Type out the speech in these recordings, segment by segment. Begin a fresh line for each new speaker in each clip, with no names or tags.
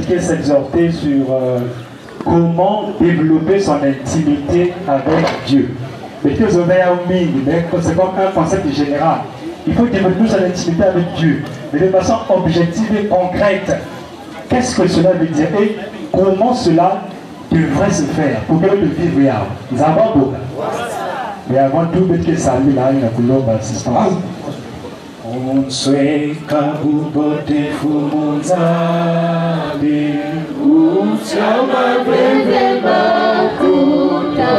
expliquer, s'exhorter sur comment développer son intimité avec Dieu. Mais c'est comme un concept général. Il faut développer son intimité avec Dieu, mais de façon objective et concrète. Qu'est-ce que cela veut dire et comment cela devrait se faire pour que le vivre là. Nous avons beaucoup. Mais avant tout, peut-être que ça lui là, il y a une assistance. On souhaite qu'à vous porter mon zabi, ou sama bébé bakuta.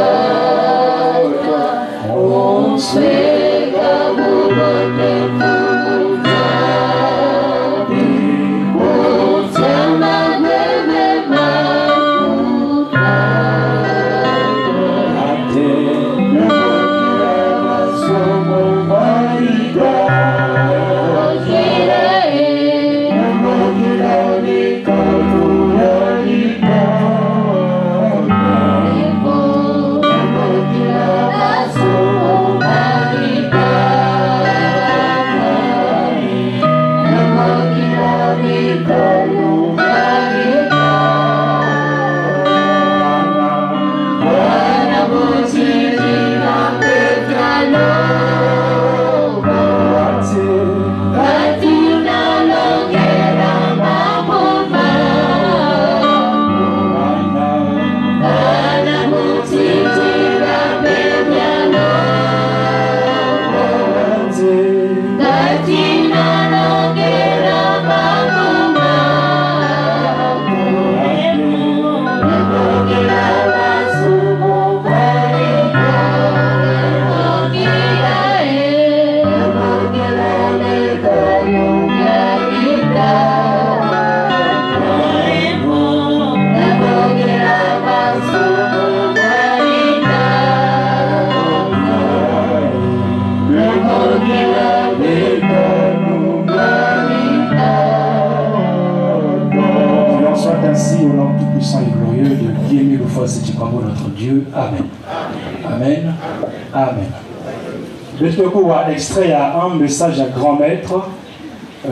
On souhaite qu'à vous porter mon zabi, ou sama bébé bakuta. Notre Dieu. Amen. Amen. Amen. Le coup a extrait à un message à grand maître. Et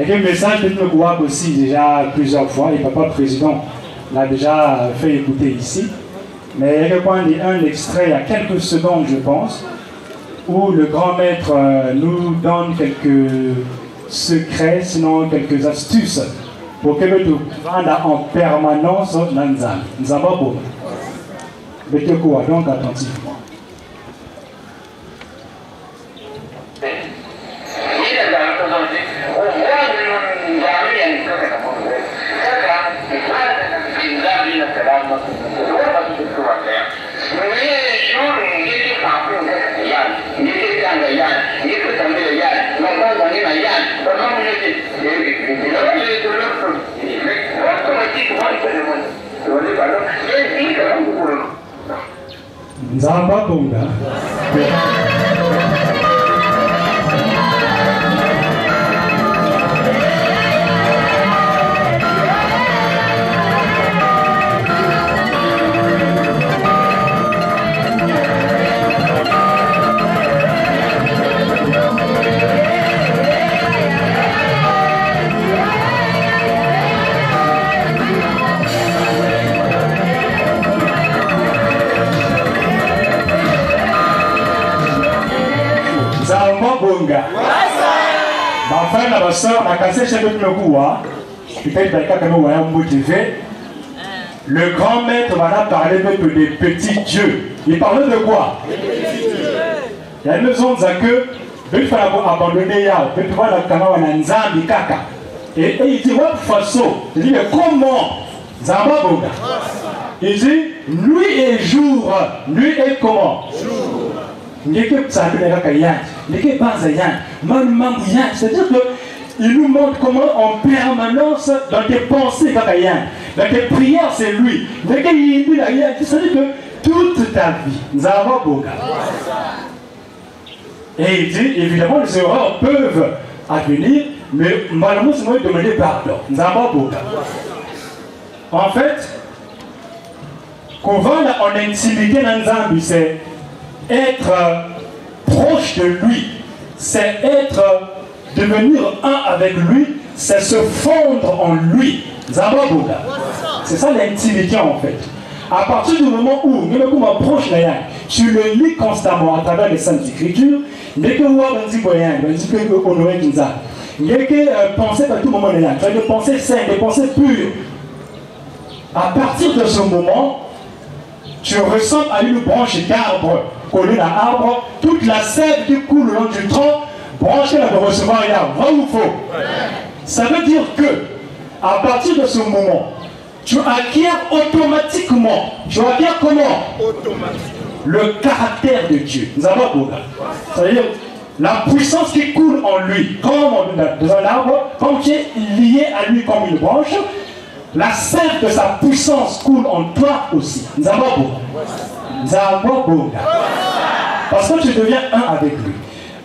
le message de nous aussi déjà plusieurs fois. Et papa président l'a déjà fait écouter ici. Mais il y a un extrait à quelques secondes, je pense, où le grand maître nous donne quelques secrets, sinon quelques astuces pour que nous vendons en permanence Nanzan. Nous avons beau. Mettez quoi donc attentivement. Nzamba Bonga. Ma frère et ma soeur, ma cassette chez le Goua, peut-être que nous avons motivé. Le grand maître va parler des petits dieux. Il parlait de quoi? Il y a une maison que il faut abandonner là, il faut la caméra en Nzambi kaka. Et il dit ouais façon. Il dit mais comment? Zamba Bonga. Il dit nuit et jour, nuit et comment? C'est-à-dire qu'il nous montre comment en permanence dans tes pensées, dans tes prières, c'est lui. C'est-à-dire que toute ta vie, nous avons beaucoup. Et il dit, évidemment, les erreurs peuvent advenir, mais malheureusement, c'est moi de demander pardon. Nous avons beaucoup. En fait, qu'on va en intimité dans Nzambi, c'est être proche de lui, c'est être devenir un avec lui c'est se fondre en lui. C'est ça l'intimité en fait. À partir du moment où tu le lis constamment à travers les Saintes Écritures, dès que vous pensez à tout moment, tu as des pensées saines, des pensées pures. À partir de ce moment, tu ressembles à une branche d'arbre collée à l'arbre, toute la sève qui coule le long du tronc, branche qu'elle va recevoir l'arbre. Vrai ou faux? Ça veut dire que, à partir de ce moment, tu acquiers automatiquement. Tu acquiers comment? Le caractère de Dieu. Nous avons beaucoup. C'est-à-dire la puissance qui coule en lui, comme dans un arbre, comme tu es lié à lui comme une branche, la sève de sa puissance coule en toi aussi. Nous avons beaucoup. Nous avons beaucoup. Parce que tu deviens un avec lui.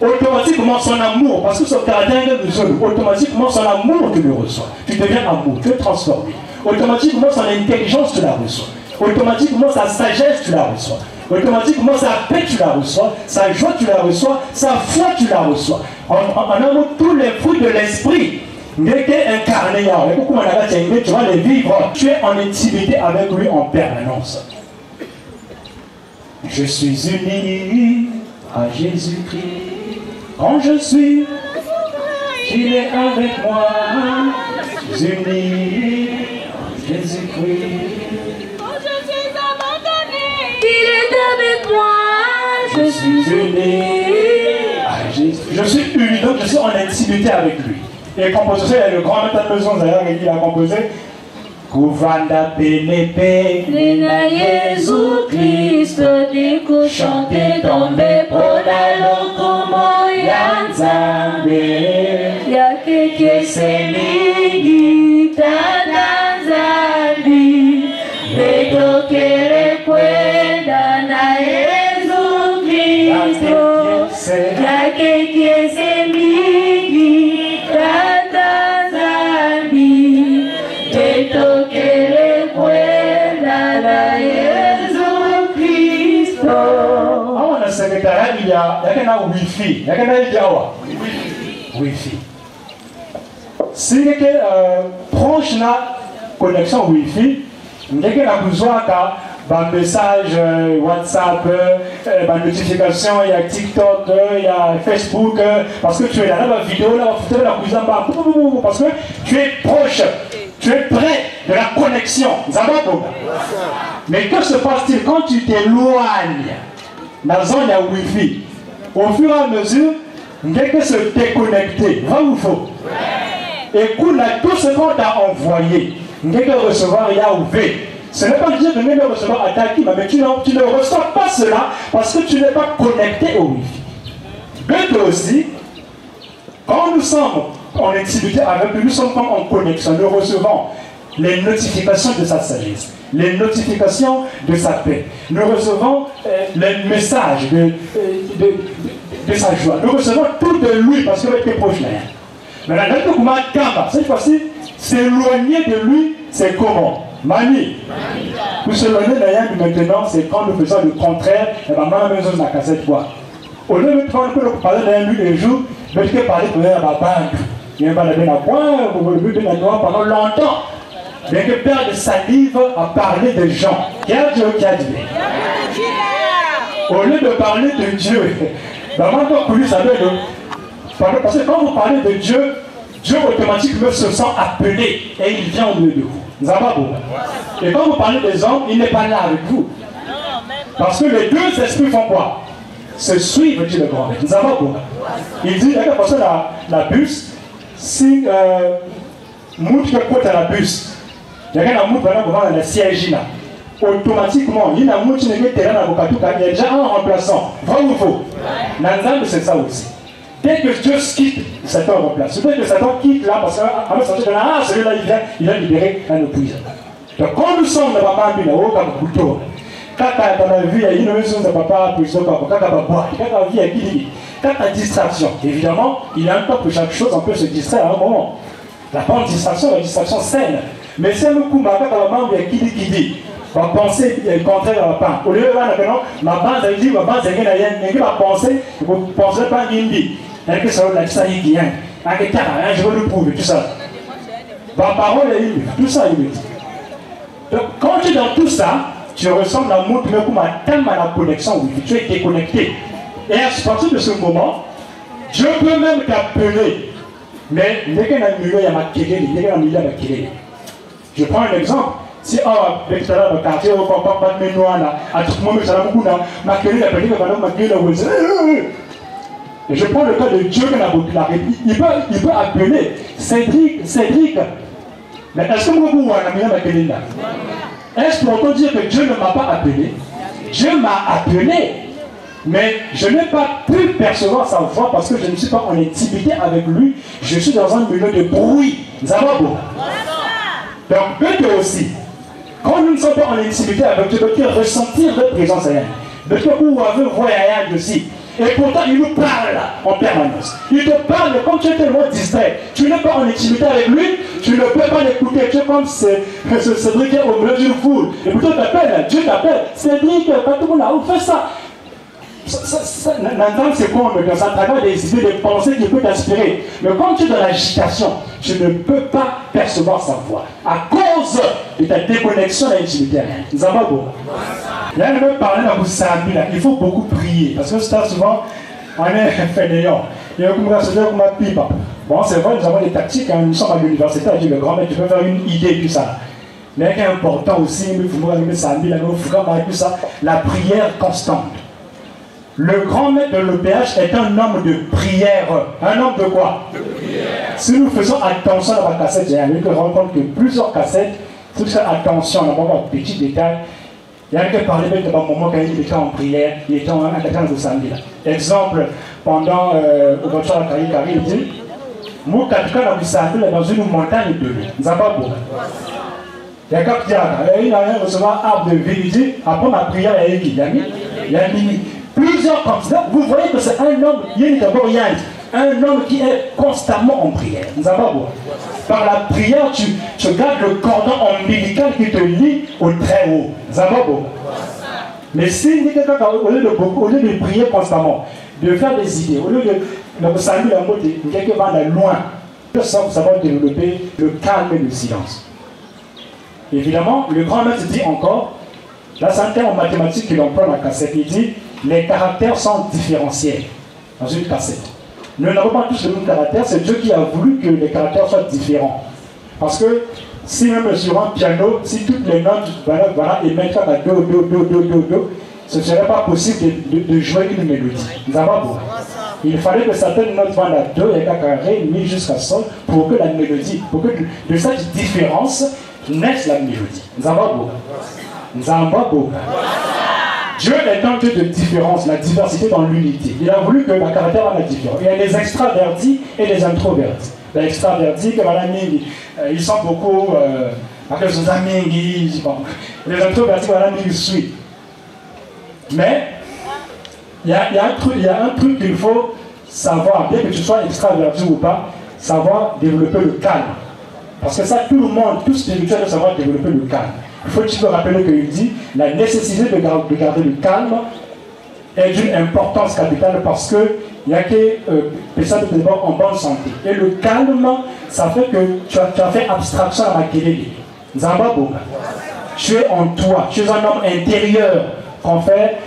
Automatiquement son amour, parce que son caractère est de zone, automatiquement son amour tu le reçois. Tu deviens amour, tu es transformé. Automatiquement son intelligence tu la reçois. Automatiquement sa sagesse tu la reçois. Automatiquement sa paix tu la reçois. Sa joie tu la reçois. Sa foi tu la reçois. En amour, tous les fruits de l'esprit. Incarné, tu vas les vivre. Tu es en intimité avec lui en permanence. Je suis uni à Jésus-Christ. Quand je suis, il est avec moi. Je suis uni à Jésus-Christ.
Quand je suis abandonné, il est avec moi.
Je suis uni à Jésus. Je suis uni, donc je suis en intimité avec lui. Et composition, il y a le grand maître de maison d'ailleurs, il a composé Kouvanda Pénépé,
Nina Jésus Christ, Diko chante tombe Poda lokomo ya Nzambe, Yake kesemigi tata Nzambi, Betokere kwenda na Yesu Kristo, Yake kesemigi tata Nzambi, Betokere kwenda na Yesu Kristo.
Awa na sekretariat il y a wifi, il y a wifi. Si proche na connexion wifi, il y a besoin d'un message WhatsApp, une notification, il y a TikTok, il y a Facebook, parce que tu es là, la vidéo, la photo, la cuisine, parce que tu es proche, tu es près de la connexion. Mais que se passe-t-il quand tu t'éloignes dans la zone de Wi-Fi? Au fur et à mesure, dès que se déconnecter, vrai ou faux? Écoute là, tout ce qu'on t'a envoyé, dès que recevoir, il y a ouvert. Ce n'est pas dire de ne recevoir à ta qui, mais tu ne reçois pas cela parce que tu n'es pas connecté au Wi-Fi. Mais aussi, quand nous sommes en intimité avec lui, nous sommes comme en connexion, nous recevons les notifications de sa sagesse, les notifications de sa paix. Nous recevons les messages de sa joie. Nous recevons tout de lui parce qu'il était proche de rien. Maintenant, cette fois-ci, s'éloigner de lui, c'est comment? Mani. Pour s'éloigner de rien maintenant, c'est quand nous faisons le contraire, et bien, ma maison n'a qu'à cette fois. Au lieu de prendre que nous parlons d'un but les jours, mais que parler de la banque. Il y a un peu de point, vous voulez de la noix pendant longtemps. Mais que père de salive a parlé de gens. Qui a Dieu qui a dit? Au lieu de parler de Dieu, parce que quand vous parlez de Dieu, Dieu automatiquement se sent appelé et il vient au milieu de vous. Nous avons beaucoup. Et quand vous parlez des hommes, il n'est pas là avec vous. Parce que les deux esprits font quoi? Se suivent, dit le grand. Nous avons beaucoup. Il dit, parce que la bus, si montre que côté la bus, il y a un montre dans le siège là. Automatiquement, il y a un montre qui est déjà un remplaçant. Vrai ou faux? Nanzan, c'est ça aussi. Dès que Dieu quitte, Satan remplace. Dès que Satan quitte là, parce que celui-là, il a libéré un prison. Donc quand nous sommes dans papa, il y a un couteau. Quand tu as vu, il y a une maison de papa, puis quand tu as boire, quand tu as vu, il y a qui? Quand tu as distraction, évidemment, il y a un temps pour chaque chose, on peut se distraire à un moment. La bonne distraction, la distraction saine. Mais c'est le coup, quand tu as membre, il y a qui dit. On va penser contraire à la part. Au lieu de maintenant, ma base, elle dit, ma base, elle va penser, vous ne pensez pas Gindi. Elle que ça va la Je veux le prouver, tout ça. Ma parole est une, tout ça, il me dit. Donc, quand tu es dans tout ça, tu ressembles à moi, comme à la connexion, oui, tu es déconnecté. Et à partir de ce moment, Dieu peut même t'appeler. Mais il y a un milieu, il y a ma querelle, il y a un milieu, il y a ma querelle. Je prends un exemple. Si avec le quartier, on ne pas de mémoire, à tout le monde, ça va beaucoup, ma querelle, il y a ma querelle, et je prends le cas de Dieu qui l'a répété. Il peut appeler Cédric. Mais est-ce que vous avez là? Est-ce pour autant dire que Dieu ne m'a pas appelé? Dieu m'a appelé. Mais je n'ai pas pu percevoir sa voix parce que je ne suis pas en intimité avec lui. Je suis dans un milieu de bruit. Nous avons beau. Donc, peut-être aussi, quand nous ne sommes pas en intimité avec Dieu, peut ressentir votre présence à elle. Peut-être que vous avez voyagé aussi. Et pourtant, il nous parle en permanence. Il te parle comme tu es tellement distrait. Tu n'es pas en intimité avec lui, tu ne peux pas l'écouter. Tu es comme Cédric au milieu d'une foule. Et pourtant, Dieu t'appelle. Cédric, quand tout le monde a fait ça. N'entendre c'est quoi, mais ça travers des idées, des pensées qui peuvent t'inspirer. Mais quand tu es dans l'agitation, tu ne peux pas percevoir sa voix. À cause de ta déconnexion à l'intimité. Nous avons beau. Là, je vais parler dans Boussambi, il faut beaucoup prier. Parce que souvent, on est fainéant. Il y a comme un pipe. Bon, c'est vrai, nous avons des tactiques. Hein, nous sommes à l'université, on dit le grand maître, tu peux faire une idée, tout ça. Mais qui est important aussi, il faut tout ça, la prière constante. Le grand maître de l'EPH est un homme de prière. Un homme de quoi? De prière. Si nous faisons attention à la cassette, j'ai envie de rendre compte que plusieurs cassettes, si nous faisons attention, on va voir un petit détail. Il y a quelqu'un qui parlait de un moment quand il était en prière, il était en attaquant de samedi. Exemple, pendant l'ouverture à Kari, il dit moi, quand dans une montagne de l'eau. Nous avons pas beau. Il y a quelqu'un qui dit il a rien recevoir arbre de vie. Il dit après ma prière, il y a mis plusieurs candidats. Vous voyez que c'est un homme, il y a d'abord un homme qui est constamment en prière. Nous avons pas beau. Par la prière, tu gardes le cordon ombilical qui te lie au très haut. Ça va beau. Mais si quelqu'un, au lieu de prier constamment, de faire des idées, au lieu de saluer la mot de quelqu'un va aller loin, ça va savoir développer le calme et le silence. Évidemment, le grand maître dit encore, là c'est un terme en mathématiques qu'il emploie dans la cassette, il dit les caractères sont différentiels dans une cassette. Nous n'avons pas tous le même caractère, c'est Dieu qui a voulu que les caractères soient différents. Parce que si même sur un piano, si toutes les notes et mettre à do, ce ne serait pas possible de jouer une mélodie. Nous avons beau. Il fallait que certaines notes vont à do et à ré, mi jusqu'à sol, pour que la mélodie, pour que de cette différence naisse la mélodie. Nous avons beau. Nous avons beau. Dieu est un Dieu de différence, la diversité dans l'unité. Il a voulu que la caractère soit différente. Il y a les extravertis et les introvertis. Les extravertis, ils sont beaucoup. Les introvertis, ils suivent. Mais il y a un truc qu'il faut savoir, bien que tu sois extraverti ou pas, savoir développer le calme. Parce que ça, tout le monde, tout spirituel doit savoir développer le calme. Il faut que tu te rappeler qu'il dit la nécessité de garder le calme est d'une importance capitale parce que il y a que personne qui est en bonne santé. Et le calme, ça fait que tu as fait abstraction à la querelle. Tu es en toi, tu es un homme intérieur qu'on fait.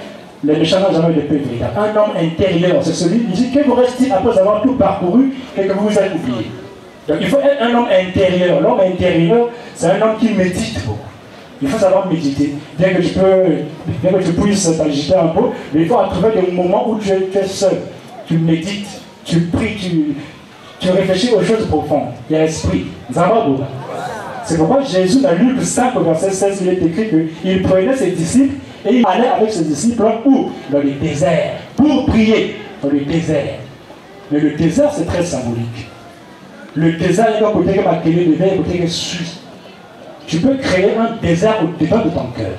Les méchants n'ont jamais de paix véritable. Un homme intérieur, c'est celui qui dit que vous restez après avoir tout parcouru et que vous vous êtes oublié. Donc il faut être un homme intérieur. L'homme intérieur, c'est un homme qui médite beaucoup. Il faut savoir méditer. Bien que tu puisses t'agiter un peu, mais il faut trouver des moments où tu es seul. Tu médites, tu pries, tu réfléchis aux choses profondes. Il y a l'esprit. C'est pourquoi Jésus, dans Luc 5, verset 16, il est écrit qu'il prenait ses disciples et il allait avec ses disciples où? Dans le désert, pour prier. Dans le désert. Mais le désert, c'est très symbolique. Le désert, il y a un côté qui m'a créé de verre, un côté qui est suisse. Tu peux créer un désert au-dedans de ton cœur.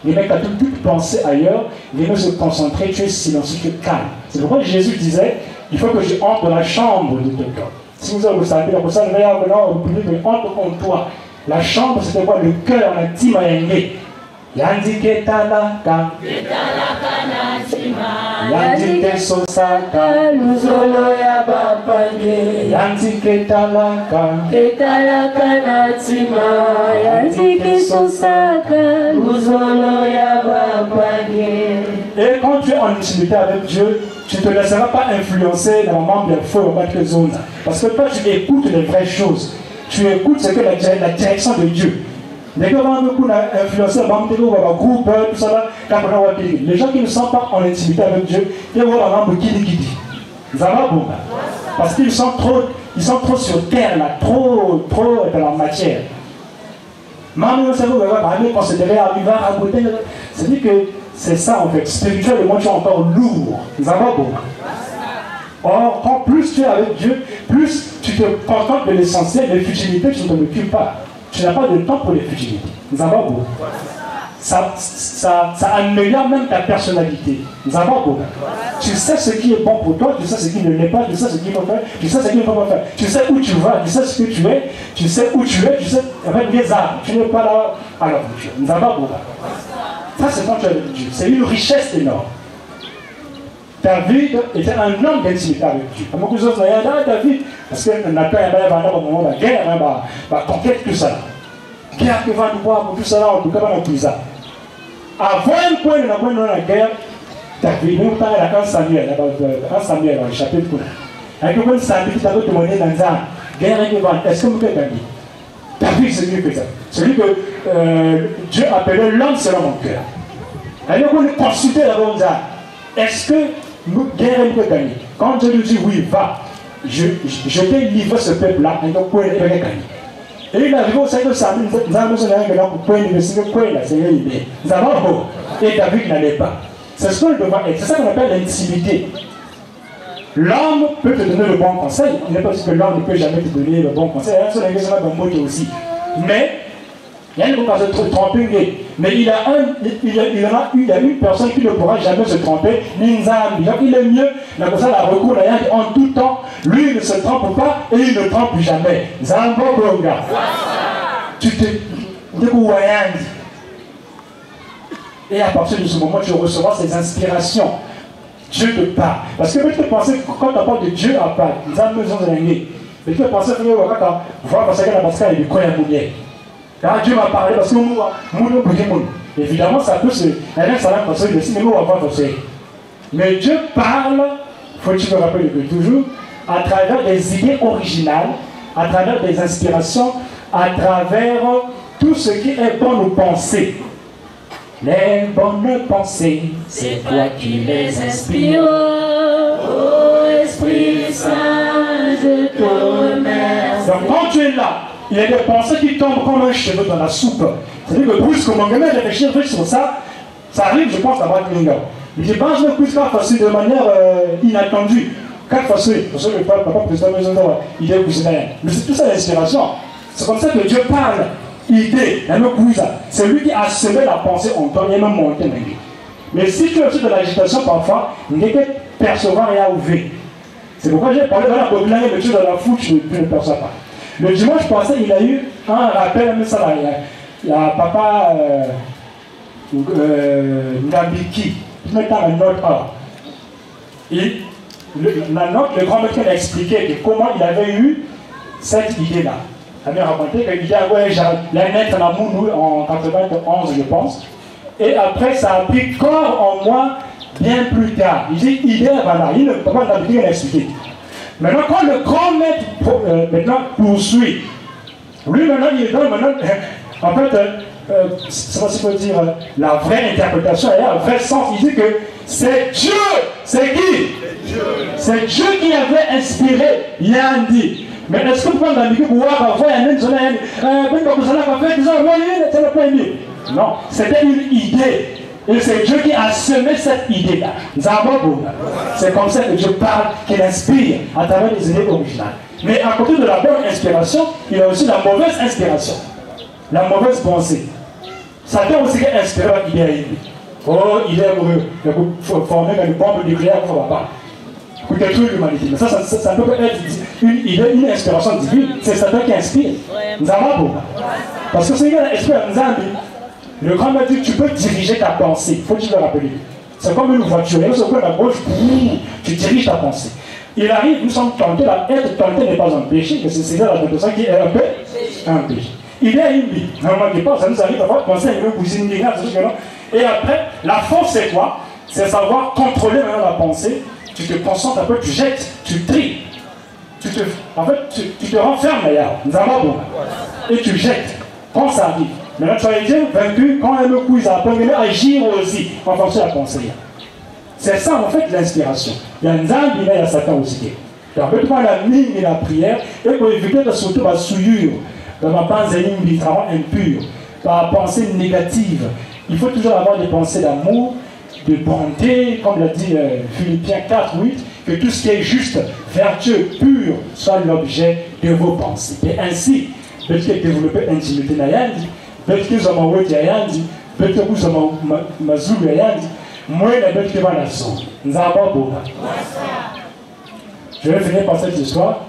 Les mecs, à toute pensée ailleurs, les mecs se concentrer, tu es silencieux, tu es calme. C'est pourquoi Jésus disait, il faut que je entre dans la chambre de ton cœur. Si vous avez le salut, pour ça, vous pouvez que entre en toi. La chambre, c'était quoi? Le cœur, l'intime à aimer. Yandi ketalaka. Yandike sosaka
luzolo ya bapange
Yandike talaka
etalaka na tima yandike sosaka luzolo ya bapange.
Et quand tu es en intimité avec Dieu, tu ne te laisseras pas influencer dans le monde des feux ou de zones. Parce que toi, tu écoutes les vraies choses. Tu écoutes ce que la direction de Dieu. Les gens qui ne sont pas en intimité avec Dieu, ils vont avoir beaucoup de guides. Parce qu'ils sont trop sur terre, là, trop dans la matière. C'est-à-dire que c'est ça en fait. Spirituellement, tu es encore lourd. Or, quand plus tu es avec Dieu, plus tu te contentes de l'essentiel, les futilités, tu ne t'en occupes pas. Tu n'as pas de temps pour les futilités. Ça améliore même ta personnalité. Tu sais ce qui est bon pour toi, tu sais ce qui ne l'est pas, tu sais ce qu'il faut faire, tu sais ce qu'il ne faut pas faire. Tu sais où tu vas, tu sais ce que tu es, tu sais où tu es, tu sais avec les armes. Tu n'es pas là alors Dieu. Ça, c'est quand tu es avec Dieu. C'est une richesse énorme. David était un homme d'intimité avec Dieu. Comment que ça David, parce que Nathan a au moment de la guerre, va conquête tout ça. Guerre que va nous voir pour tout ça, en tout cas, dans tout ça. Avant un point de la guerre, David, nous avons un Samuel, dans le chapitre 1. Avec un Samuel qui t'avait demandé dans la guerre, est-ce que vous pouvez gagner? David, c'est lui qui fait ça. Celui que Dieu appelait l'homme selon mon cœur. Alors, on est consulté d'abord, est-ce que nous guerre peut gagner? Quand Dieu lui dit oui, va, je vais livrer ce peuple-là, et donc, il va gagner. Et il arrive au sein de Samuel, nous avons besoin d'un pour point de c'est l'idée. Nous avons et David n'allait pas. C'est ce qu'on doit être. C'est ça qu'on appelle l'intimité. L'homme peut te donner le bon conseil. Il n'est pas dit que l'homme ne peut jamais te donner le bon conseil. Il y a un bon mot aussi. Mais, il y a une personne se tromper. Mais il y a une personne qui ne pourra jamais se tromper. Donc il est mieux, la personne a recours en tout temps. Lui il ne se trompe pas et il ne trompe jamais. Zambo Bonga. Tu te découvres. Et à partir de ce moment, tu recevras ces inspirations. Dieu te parle. Parce que tu peux penser, quand tu parles de Dieu à part, nous avons besoin de l'année. Mais tu peux penser que voir parce que la pascal est du coin à mouiller. Quand Dieu m'a parlé, parce que moi, évidemment, ça peut se. Mais Dieu parle, faut-il me rappeler que toujours, à travers des idées originales, à travers des inspirations, à travers tout ce qui est bon nous penser. Les bonnes pensées, c'est toi qui les inspires.
Oh Esprit Saint, je te remercie.
Donc quand tu es là, il y a des pensées qui tombent comme un cheveu dans la soupe. C'est-à-dire que brusquement, quand je réfléchis sur ça, ça arrive, je pense, à avoir une gueule. Mais je pense que plus qu'à facile de manière inattendue. Quatre facile, parce que le papa président de maison, il est cousin. Mais c'est tout ça l'inspiration. C'est comme ça que Dieu parle. Idée, c'est lui qui a semé la pensée en toi, il est même monté. Mais si tu es aussi de l'agitation parfois, il n'est que percevoir et ouvrir. C'est pourquoi j'ai parlé de la populaire de Dieu dans la foule, tu ne perçois pas. Le dimanche passé, il a eu un rappel, mais ça là, il y a papa Nabiki, qui met dans la note A. Et la note, le grand maître a expliqué comment il avait eu cette idée-là. Il m'a raconté qu'il a la naître en Mounou en 91, je pense. Et après, ça a pris corps en moi bien plus tard. Il dit, idée, voilà. Il ne peut pas l'expliquer. Maintenant, quand le grand maître maintenant poursuit, lui maintenant, il donne maintenant, en fait, c'est pas si on peut dire, la vraie interprétation, et un vrai sens. Il dit que c'est Dieu. C'est qui? C'est Dieu qui avait inspiré Yandi. Mais est-ce que vous pouvez m'indiquer pour voir non, c'était une idée. Et c'est Dieu qui a semé cette idée-là. C'est comme ça que Dieu parle, qu'il inspire à travers les idées originales. Mais à côté de la bonne inspiration, il y a aussi la mauvaise inspiration. La mauvaise pensée. Satan aussi qui inspiré l'idée à lui. Oh, il est heureux. Il faut former une bombe nucléaire pour ne pas. Pour détruire l'humanité. Mais ça peut être une idée, une inspiration divine. C'est Satan qui inspire. Nous avons beaucoup. Parce que c'est une inspiration. Le grand maître dit, tu peux diriger ta pensée. Il faut que tu le rappelles. C'est comme une voiture. Et lorsque à gauche, tu diriges ta pensée. Il arrive, nous sommes tentés, être tenté n'est pas un péché, mais c'est la tentation qui est un péché. Il y a une vie. Normalement, ça nous arrive à penser à une cousine, et après, la force c'est quoi? C'est savoir contrôler maintenant la pensée. Tu te concentres un peu, tu jettes, tu tries. En fait, tu te renfermes d'ailleurs. Et tu jettes. Quand ça arrive. Maintenant, tu as été vaincu. Quand un coup, ils apprennent à agir aussi en fonction de la pensée. C'est ça en fait l'inspiration. Il y a un Nzambi, il y a Satan aussi. Donc, peut-être la mine et la prière, et pour éviter de surtout la souillure, dans ma pensée littéralement impure, par la pensée négative. Il faut toujours avoir des pensées d'amour, de bonté, comme l'a dit Philippiens 4:8, que tout ce qui est juste, vertueux, pur, soit l'objet de vos pensées. Et ainsi, peut-être développer intimité Nayandi, peut-être que vous avez Yayandi, peut-être que vous avez Mazulu Yayandi, moi, je vais faire la sauce. Nous avons beaucoup. Je vais finir par cette histoire.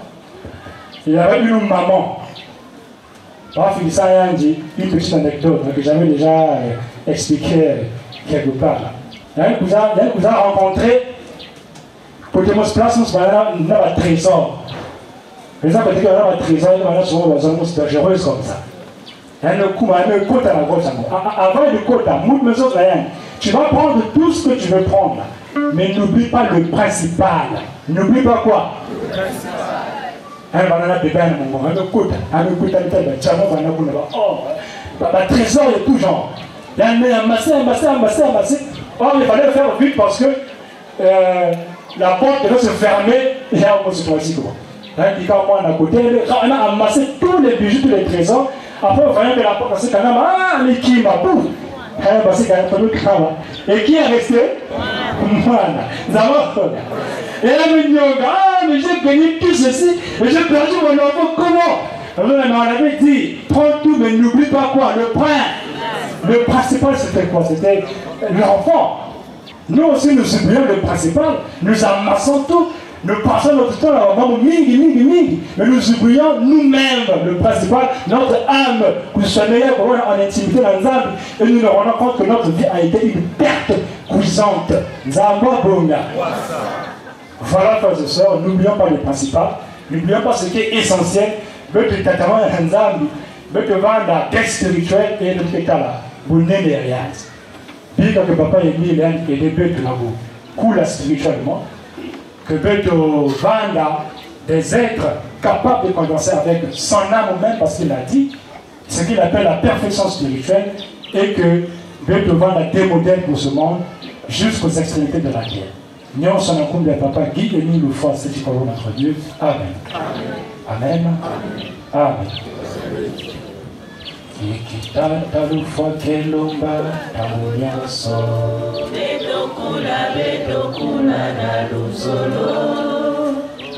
Il y avait une maman. Par Philissa Yandi, une petite anecdote que j'avais déjà expliqué quelque part. Il y a un cousin rencontré. Pour que mon place, nous avons un trésor. Les gens qui ont un trésor, ils ont souvent des hommes dangereux comme ça. Il y a un côte à la gauche. Avant de côte, tu vas prendre tout ce que tu veux prendre. Mais n'oublie pas le principal. N'oublie pas quoi? Le principal. Trésor et tout genre. Il y a amassé. Or, il fallait faire vite parce que la porte devait se fermer et il y a un situation. On a amassé tous les bijoux, tous les trésors. Après, on voyait que la porte s'est calmée. Ah, mais qui m'a bouffe? Et qui est resté? Moi. Et elle me dit, ah, mais j'ai gagné tout ceci, mais j'ai perdu mon enfant, comment? On avait dit, prends tout, mais n'oublie pas quoi? Le pain. Le principal, c'était quoi? C'était l'enfant. Nous aussi, nous oublions le principal, nous amassons tout. Nous passons notre temps à avoir mingi, mais nous oublions nous-mêmes le principal, notre âme, que nous soyons meilleurs en intimité dans Nzambi, et nous nous rendons compte que notre vie a été une perte cuisante. Voilà, frères et sœurs, n'oublions pas le principal, n'oublions pas ce qui est essentiel, mais que tataman Nzambi, mais que la quête spirituelle et le pétala, vous n'aimez rien. Puis quand le papa est mis, il est des bêtes là vous coule spirituellement. Que Beto Vanda, des êtres capables de condenser avec son âme même, parce qu'il a dit, ce qu'il appelle la perfection spirituelle, et que Beto Vanda démodèle pour ce monde jusqu'aux extrémités de la terre. Nous sommes en compte de papa, guide et nous le foi, c'est du corps notre Dieu. Amen. Amen. Amen.
Betokula na luzolo,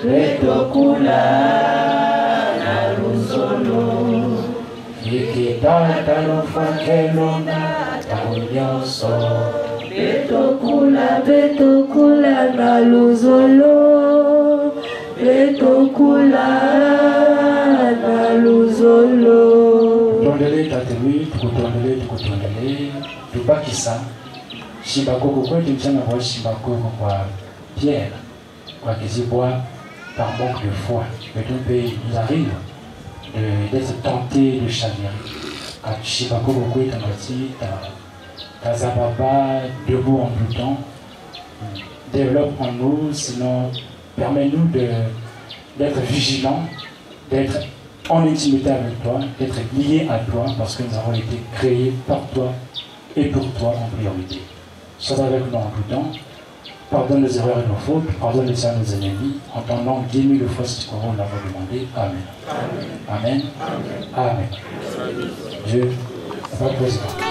betokula na luzolo. Ikitata lufakelona taunyoso. Betokula na luzolo, betokula na luzolo.
Tondele tatemi, tukutondele, tubakisa. Shimbakoko kwetu mchana kwa Shimbakoko kwa Pierre, kwa Kizibwa, par manque de foi. Mais tout pays nous arrive d'être tenté de chavirer. Quand Shimbakoko kwetu mati, Tazababa, debout en tout temps, développe en nous, sinon permet-nous d'être vigilants, d'être en intimité avec toi, d'être liés à toi, parce que nous avons été créés par toi et pour toi en priorité. Sois avec nous en tout temps, pardonne nos erreurs et nos fautes, pardonne les à nos ennemis, en ton nom, 10 000 fois si tu nous l'avons demandé. Amen. Amen. Amen. Amen. Dieu, va président.